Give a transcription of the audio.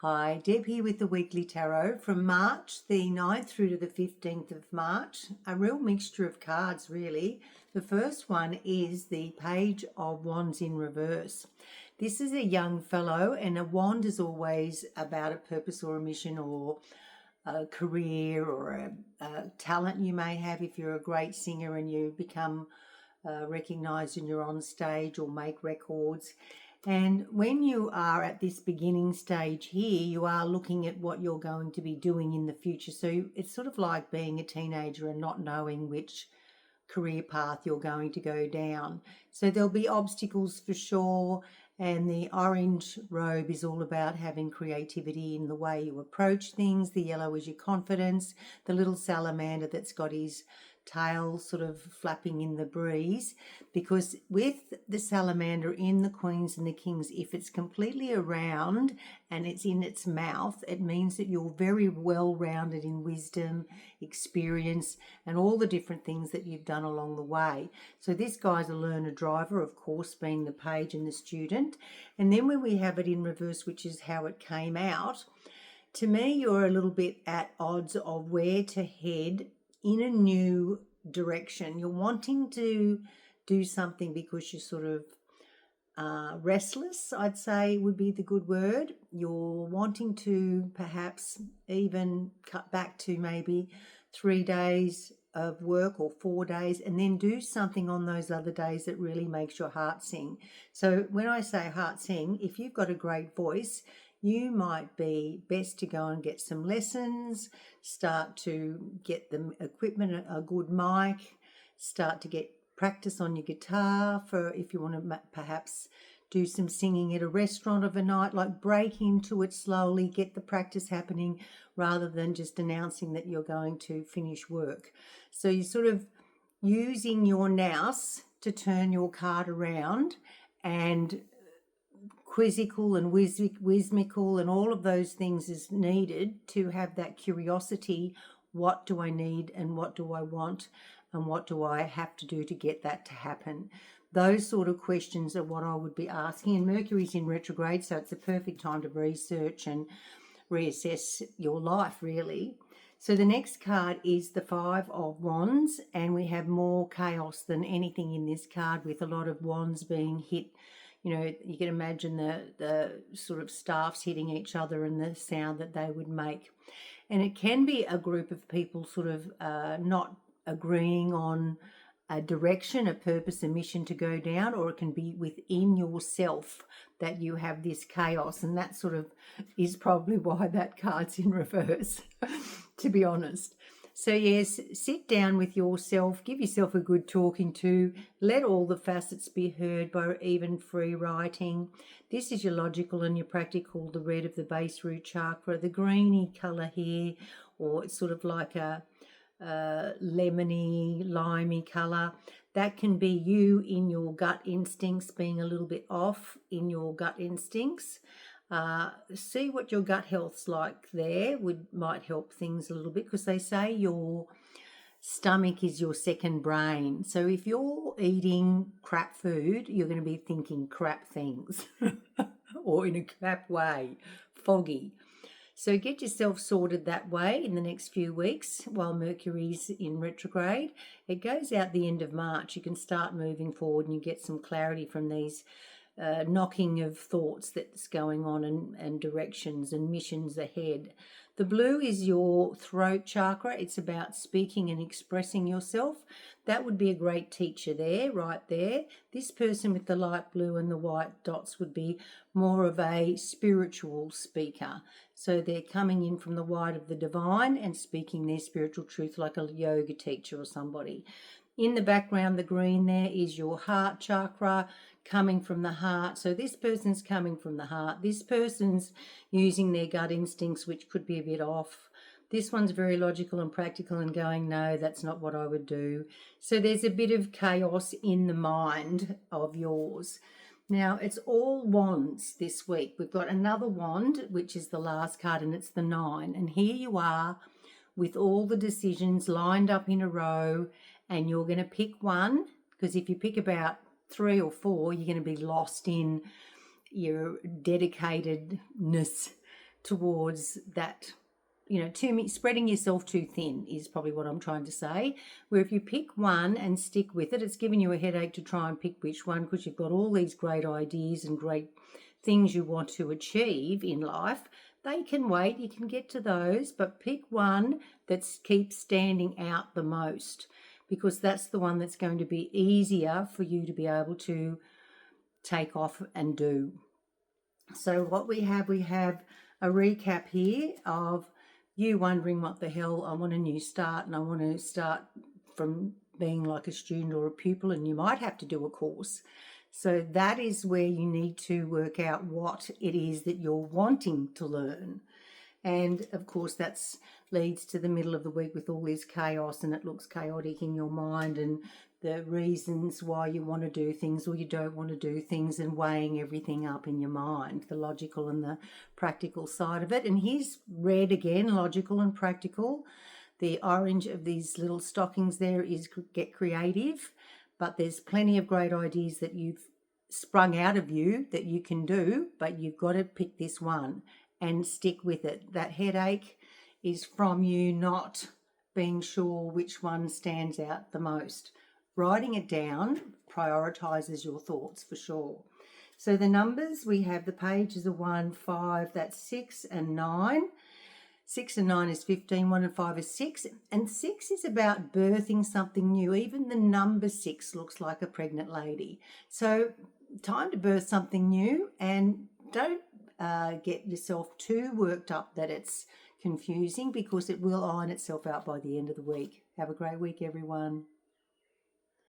Hi, Deb here with the Weekly Tarot from March the 9th through to the 15th of March. A real mixture of cards, really. The first one is the Page of Wands in reverse. This is a young fellow, and a wand is always about a purpose or a mission or a career or a talent you may have if you're a great singer and you become recognised and you're on stage or make records. And when you are at this beginning stage here, you are looking at what you're going to be doing in the future. So it's sort of like being a teenager and not knowing which career path you're going to go down. So there'll be obstacles for sure. And the orange robe is all about having creativity in the way you approach things. The yellow is your confidence. The little salamander that's got his tail sort of flapping in the breeze, because with the salamander in the Queens and the Kings, if it's completely around and it's in its mouth, it means that you're very well rounded in wisdom, experience, and all the different things that you've done along the way. So this guy's a learner driver, of course, being the page and the student. And then when we have it in reverse, which is how it came out, to me, you're a little bit at odds of where to head in a new direction. You're wanting to do something because you're sort of restless, I'd say would be the good word. You're wanting to perhaps even cut back to maybe 3 days of work or 4 days, and then do something on those other days that really makes your heart sing. So when I say heart sing, if you've got a great voice, you might be best to go and get some lessons, start to get the equipment, a good mic, start to get practice on your guitar for if you want to perhaps do some singing at a restaurant of a night, like break into it slowly, get the practice happening rather than just announcing that you're going to finish work. So you're sort of using your nous to turn your card around, and quizzical and whimsical and all of those things is needed to have that curiosity. What do I need and what do I want and what do I have to do to get that to happen? Those sort of questions are what I would be asking. And Mercury's in retrograde, so it's a perfect time to research and reassess your life, really. So the next card is the Five of Wands, and we have more chaos than anything in this card, with a lot of wands being hit. You know, you can imagine the sort of staffs hitting each other and the sound that they would make. And it can be a group of people sort of not agreeing on a direction, a purpose, a mission to go down, or it can be within yourself that you have this chaos. And that sort of is probably why that card's in reverse, to be honest. So yes, sit down with yourself, give yourself a good talking to, let all the facets be heard by even free writing. This is your logical and your practical, the red of the base root chakra, the greeny colour here, or it's sort of like a lemony, limey colour. That can be you in your gut instincts, being a little bit off in your gut instincts. See what your gut health's like there might help things a little bit, because they say your stomach is your second brain. So if you're eating crap food, you're going to be thinking crap things or in a crap way, foggy. So get yourself sorted that way in the next few weeks while Mercury's in retrograde. It goes out the end of March. You can start moving forward and you get some clarity from these knocking of thoughts that's going on, and directions and missions ahead. The blue is your throat chakra. It's about speaking and expressing yourself. That would be a great teacher there, right there. This person with the light blue and the white dots would be more of a spiritual speaker. So they're coming in from the white of the divine and speaking their spiritual truth, like a yoga teacher or somebody. In the background, the green there is your heart chakra, coming from the heart. So this person's coming from the heart. This person's using their gut instincts, which could be a bit off. This one's very logical and practical and going, no, that's not what I would do. So there's a bit of chaos in the mind of yours. Now, it's all wands this week. We've got another wand, which is the last card, and it's the 9. And here you are with all the decisions lined up in a row, and you're going to pick one, because if you pick about 3 or 4, you're going to be lost in your dedicatedness towards that, spreading yourself too thin is probably what I'm trying to say. Where if you pick one and stick with it, it's giving you a headache to try and pick which one, because you've got all these great ideas and great things you want to achieve in life. They can wait, you can get to those, but pick one that keeps standing out the most, because that's the one that's going to be easier for you to be able to take off and do. So what we have a recap here of you wondering, what the hell, I want a new start, and I want to start from being like a student or a pupil, and you might have to do a course. So that is where you need to work out what it is that you're wanting to learn. And of course that leads to the middle of the week with all this chaos, and it looks chaotic in your mind, and the reasons why you want to do things or you don't want to do things, and weighing everything up in your mind, the logical and the practical side of it. And here's red again, logical and practical. The orange of these little stockings there is get creative, but there's plenty of great ideas that you've sprung out of you that you can do, but you've got to pick this one and stick with it. That headache is from you not being sure which one stands out the most. Writing it down prioritizes your thoughts for sure. So the numbers, we have the pages of 1, 5, that's 6 and 9. 6 and 9 is 15, 1 and 5 is 6. And 6 is about birthing something new. Even the number 6 looks like a pregnant lady. So time to birth something new, and don't get yourself too worked up that it's confusing, because it will iron itself out by the end of the week. Have a great week, everyone.